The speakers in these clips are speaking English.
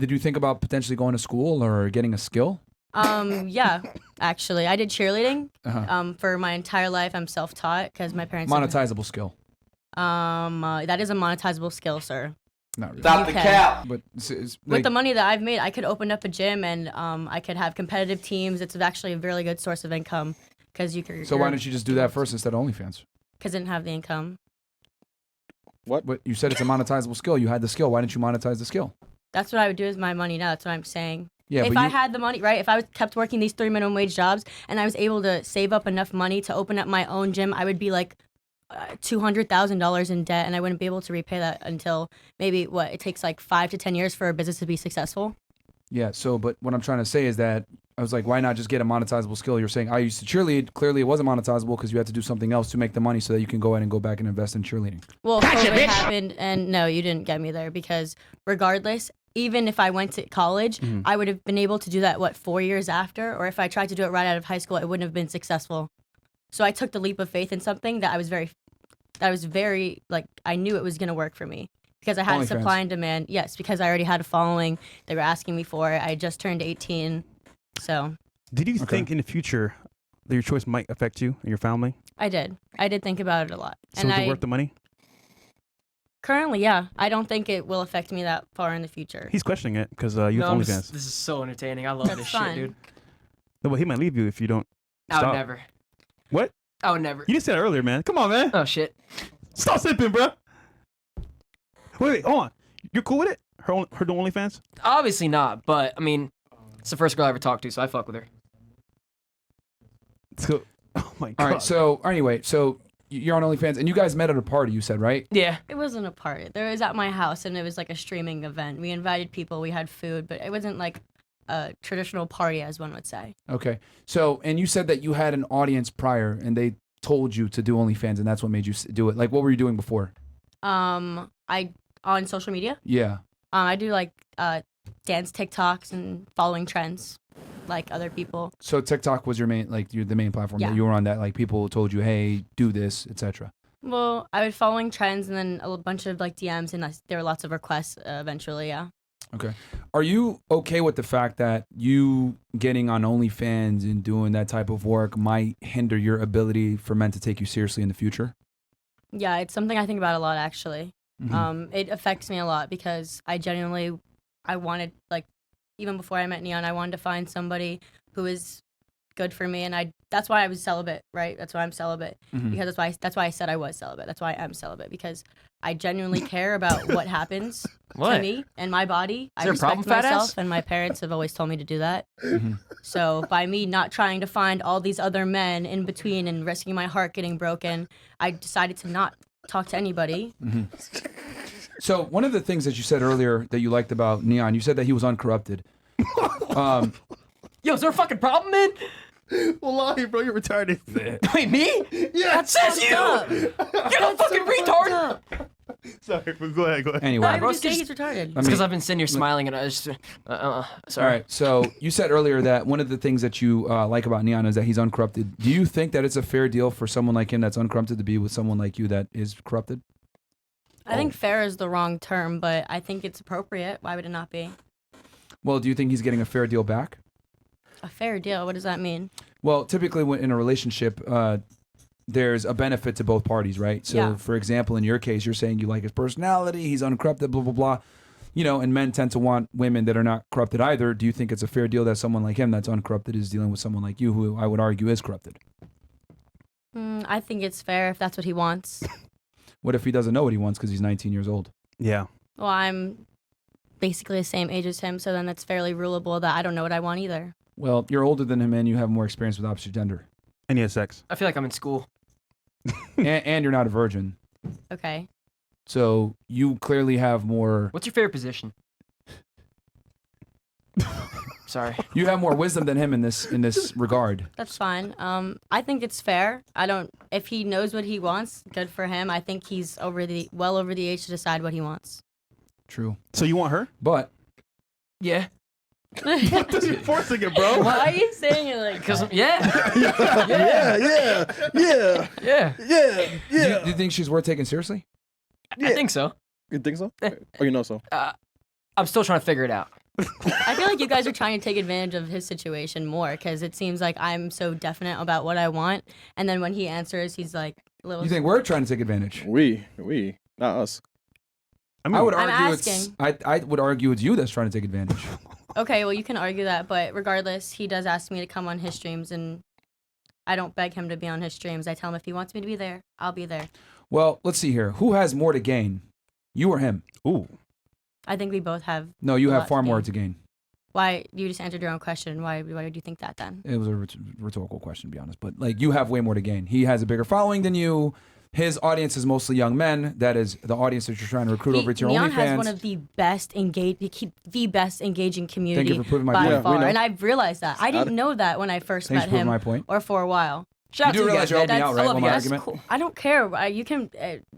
Did you think about potentially going to school or getting a skill? Yeah, actually, I did cheerleading. Uh-huh. For my entire life, I'm self-taught because my parents. Monetizable skill. That is a monetizable skill, sir. Not really. Stop the cap. But With the money that I've made, I could open up a gym and I could have competitive teams. It's actually a really good source of income because you could. So why didn't you just do that first instead of OnlyFans? Because I didn't have the income. What? But you said it's a monetizable skill. You had the skill. Why didn't you monetize the skill? That's what I would do with my money now. That's what I'm saying. Yeah, if I had the money, right? If I kept working these 3 minimum wage jobs and I was able to save up enough money to open up my own gym, I would be like $200,000 in debt, and I wouldn't be able to repay that until maybe it takes like 5 to 10 years for a business to be successful. Yeah. So, but what I'm trying to say is that I was like, why not just get a monetizable skill? You're saying I used to cheerlead. Clearly, it wasn't monetizable because you had to do something else to make the money so that you can go ahead and go back and invest in cheerleading. Well, COVID happened, and no, you didn't get me there because regardless. Even if I went to college, I would have been able to do that, 4 years after? Or if I tried to do it right out of high school, it wouldn't have been successful. So I took the leap of faith in something that I was very, I knew it was going to work for me. Because I had a supply and demand. Yes, because I already had a following. They were asking me for it. I just turned 18, so. Did you think in the future that your choice might affect you and your family? I did. I did think about it a lot. So is it worth the money? Currently, yeah. I don't think it will affect me that far in the future. He's questioning it because you have OnlyFans. This is so entertaining. I love this shit, dude. No, but he might leave you if you don't stop. I would never. What? I would never. You just said it earlier, man. Come on, man. Oh, shit. Stop sipping, bro. Wait, hold on. You're cool with it? Her doing OnlyFans? Obviously not, but, I mean, it's the first girl I ever talked to, so I fuck with her. So, oh, my God. All right. So, anyway, you're on OnlyFans, and you guys met at a party, you said, right? Yeah. It wasn't a party. It was at my house, and it was like a streaming event. We invited people. We had food, but it wasn't like a traditional party, as one would say. Okay. So, and you said that you had an audience prior, and they told you to do OnlyFans, and that's what made you do it. Like, what were you doing before? On social media? Yeah. I do, dance TikToks and following trends. Like other people. So TikTok was your main, the main platform that you were on. That people told you, hey, do this, etc. Well, I was following trends and then a bunch of DMs, and there were lots of requests eventually. Yeah. Okay. Are you okay with the fact that you getting on OnlyFans and doing that type of work might hinder your ability for men to take you seriously in the future? Yeah, it's something I think about a lot actually. Mm-hmm. It affects me a lot because I wanted even before I met Neon, I wanted to find somebody who is good for me, and that's why I was celibate, right? That's why I'm celibate, because that's why I said I was celibate. That's why I'm celibate, because I genuinely care about what happens to me and my body. I respect myself, and my parents have always told me to do that. So by me not trying to find all these other men in between and risking my heart getting broken, I decided to not talk to anybody. So one of the things that you said earlier that you liked about Neon, you said that he was uncorrupted. Yo, is there a fucking problem, man? Wallahi, bro, you're retarded. Wait, me? Yeah, that says you! You're a fucking retard! Sorry, but go ahead. Anyway. Why would you say he's retarded? It's because I've been sitting here smiling and I just... sorry. All right, so you said earlier that one of the things that you like about Neon is that he's uncorrupted. Do you think that it's a fair deal for someone like him that's uncorrupted to be with someone like you that is corrupted? I think fair is the wrong term, but I think it's appropriate. Why would it not be? Well, do you think he's getting a fair deal back? A fair deal? What does that mean? Well, typically when in a relationship, there's a benefit to both parties, right? So, for example, in your case, you're saying you like his personality, he's uncorrupted, blah, blah, blah. You know, and men tend to want women that are not corrupted either. Do you think it's a fair deal that someone like him that's uncorrupted is dealing with someone like you who I would argue is corrupted? I think it's fair if that's what he wants. What if he doesn't know what he wants because he's 19 years old? Yeah. Well, I'm basically the same age as him, so then it's fairly rulable that I don't know what I want either. Well, you're older than him and you have more experience with opposite gender. And he has sex. I feel like I'm in school. and you're not a virgin. Okay. So you clearly have more... What's your favorite position? Sorry. You have more wisdom than him in this regard. That's fine. I think it's fair. If he knows what he wants, good for him. I think he's well over the age to decide what he wants. True. So you want her? But yeah. What you're forcing it, bro? Why are you saying it like Because that? yeah. Do you think she's worth taking seriously? I think so. You think so? Or you know so? I'm still trying to figure it out. I feel like you guys are trying to take advantage of his situation more because it seems like I'm so definite about what I want, and then when he answers, he's like a little. You think we're trying to take advantage? We, not us. I would argue I'm it's. asking. I would argue it's you that's trying to take advantage. Okay, well, you can argue that, but regardless, he does ask me to come on his streams, and I don't beg him to be on his streams. I tell him if he wants me to be there, I'll be there. Well, let's see here. Who has more to gain? You or him? Ooh. I think we both have. No, you a have lot far to more gain. to gain. Why you just answered your own question? Why did you think that then? It was a rhetorical question, to be honest. But like, you have way more to gain. He has a bigger following than you. His audience is mostly young men. That is the audience that you're trying to recruit over to your Neon OnlyFans. has one of the best engaging community Thank you for proving my by point. far, we know. and I've realized that. I didn't know that when I first Thanks met for proving him, my point. or for a while. Shout out You to do you realize guys, you're man. helping me out, right, I love on you my guys. argument? I don't care. You can.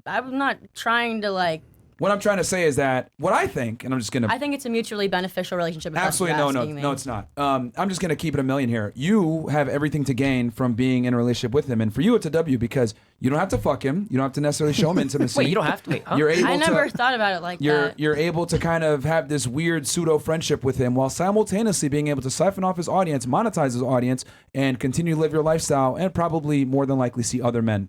I'm not trying to like. What I'm trying to say is that what I think, and I'm just gonna. I think it's a mutually beneficial relationship. If that's what Absolutely, you're no, asking me. no, it's not. I'm just gonna keep it a million here. You have everything to gain from being in a relationship with him, and for you, it's a W because you don't have to fuck him. You don't have to necessarily show him intimacy. Wait, you don't have to. Wait, huh? You're able I never to. thought about it like that. You're able to kind of have this weird pseudo friendship with him while simultaneously being able to siphon off his audience, monetize his audience, and continue to live your lifestyle, and probably more than likely see other men,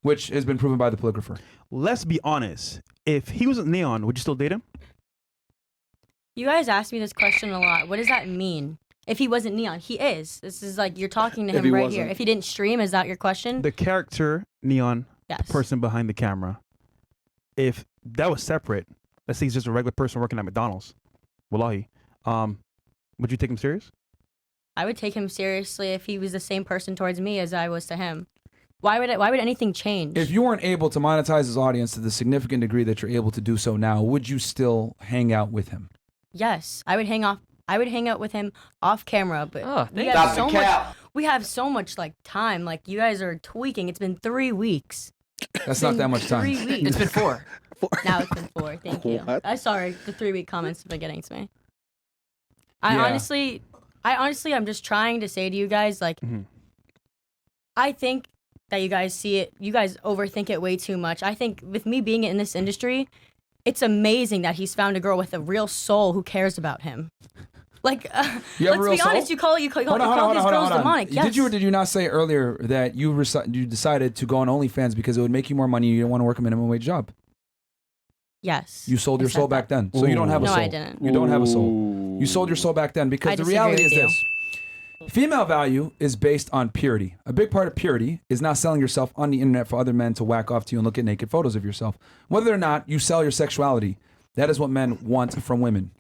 which has been proven by the polygrapher. Let's be honest. If he wasn't Neon, would you still date him? You guys ask me this question a lot. What does that mean? If he wasn't Neon, he is. This is like you're talking to If him he right here. wasn't. If he didn't stream, is that your question? The character Neon, Yes. person behind the camera. If that was separate, let's say he's just a regular person working at McDonald's, wallahi, would you take him serious? I would take him seriously if he was the same person towards me as I was to him. Why would anything change? If you weren't able to monetize his audience to the significant degree that you're able to do so now, would you still hang out with him? Yes, I would hang out with him off camera, but Oh, we thank have you. so much. We have so much like time. Like you guys are tweaking. It's been 3 weeks. That's not that much time. 3 weeks. It's been 4. Now it's been 4. Thank you. What? I'm sorry. The 3-week comments have been getting to me. I Yeah. honestly, I'm just trying to say to you guys, like, Mhm. I think that you guys see it. You guys overthink it way too much. I think with me being in this industry, it's amazing that he's found a girl with a real soul who cares about him. Like, You have a let's real be honest. soul? You call these Hold girls on. demonic. Yes. Did you or did you not say earlier that you decided to go on OnlyFans because it would make you more money? You didn't want to work a minimum wage job. Yes. You sold I your said soul that. back then, so you don't have a No, soul. I didn't. You don't have a soul. You sold your soul back then because I the disagree reality is with you. this. Female value is based on purity. A big part of purity is not selling yourself on the internet for other men to whack off to you and look at naked photos of yourself. Whether or not you sell your sexuality, that is what men want from women.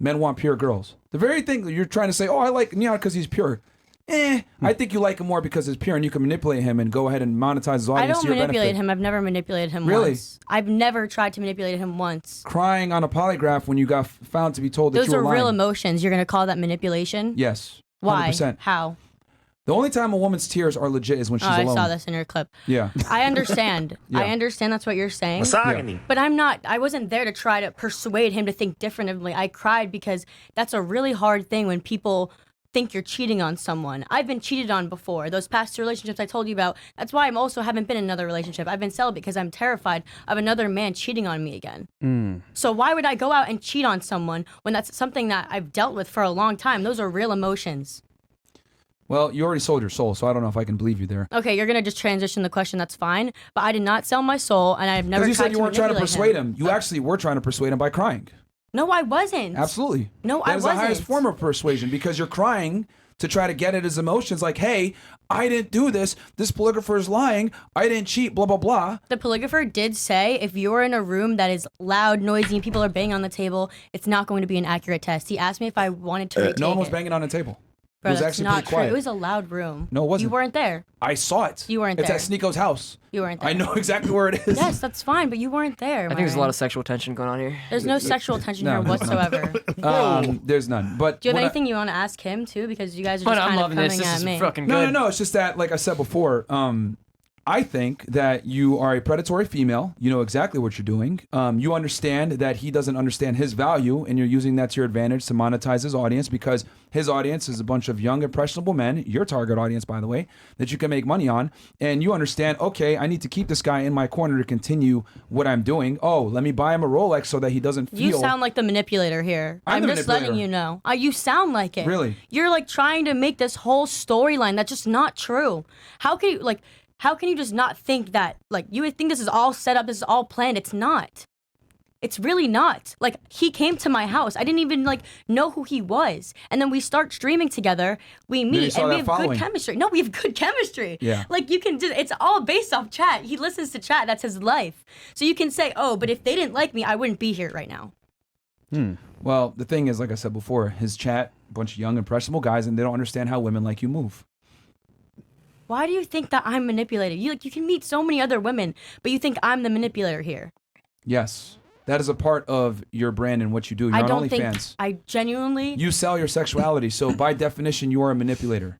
Men want pure girls. The very thing that you're trying to say, oh, I like Neon because he's pure. I think you like him more because he's pure and you can manipulate him and go ahead and monetize his I audience don't to your manipulate benefit. him. I've never manipulated him Really? once. I've never tried to manipulate him once. Crying on a polygraph when you got found to be told that Those you were are lying. real emotions. You're gonna call that manipulation? Yes. Why? 100%. How? The only time a woman's tears are legit is when she's I alone. saw this in your clip. Yeah. I understand. Yeah. I understand that's what you're saying. Misogyny. But I wasn't there to try to persuade him to think differently. I cried because that's a really hard thing when people think you're cheating on someone. I've been cheated on before. Those past 2 relationships I told you about, that's why I'm also haven't been in another relationship. I've been celibate because I'm terrified of another man cheating on me again. So why would I go out and cheat on someone when that's something that I've dealt with for a long time? Those are real emotions. Well, you already sold your soul, so I don't know if I can believe you there. Okay, you're gonna just transition the question. That's fine, but I did not sell my soul, and I've never. Because you tried said you weren't trying to manipulate persuade him. You actually were trying to persuade him by crying. No, I wasn't. Absolutely. No, That I is the highest wasn't. form of persuasion because you're crying to try to get at his emotions like, hey, I didn't do this. This polygrapher is lying. I didn't cheat, blah, blah, blah. The polygrapher did say if you're in a room that is loud, noisy, and people are banging on the table, it's not going to be an accurate test. He asked me if I wanted to retake No one was it. banging on the table. Bro, it was that's actually not pretty true. quiet. It was a loud room. No, it wasn't. You weren't there. I saw it. You weren't It's there. at Sneeko's house. You weren't there. I know exactly where it is. Yes, that's fine, but you weren't there. I think there's a lot of sexual tension going on here. There's no sexual tension No, here there's not. whatsoever. There's none. But Do you have what I- anything you want to ask him too? Because you guys are But just I'm kind of loving coming this. This at is me. fucking No, good. no. It's just that, like I said before, I think that you are a predatory female. You know exactly what you're doing. You understand that he doesn't understand his value, and you're using that to your advantage to monetize his audience, because his audience is a bunch of young, impressionable men, your target audience, by the way, that you can make money on. And you understand, okay, I need to keep this guy in my corner to continue what I'm doing. Oh, let me buy him a Rolex so that he doesn't feel... You sound like the manipulator here. I'm just letting you know. You sound like it. Really? You're like trying to make this whole storyline that's just not true. How can you just not think that, like, you would think this is all set up, this is all planned? It's not. It's really not. Like, he came to my house. I didn't even, like, know who he was. And then we start streaming together. We meet, and we have good chemistry. No, we have good chemistry. Yeah. Like, you can it's all based off chat. He listens to chat. That's his life. So you can say, oh, but if they didn't like me, I wouldn't be here right now. Well, the thing is, like I said before, his chat, a bunch of young, impressionable guys, and they don't understand how women like you move. Why do you think that I'm manipulated? You can meet so many other women, but you think I'm the manipulator here. Yes. That is a part of your brand and what you do. You're on OnlyFans. I genuinely... You sell your sexuality, so by definition, you are a manipulator.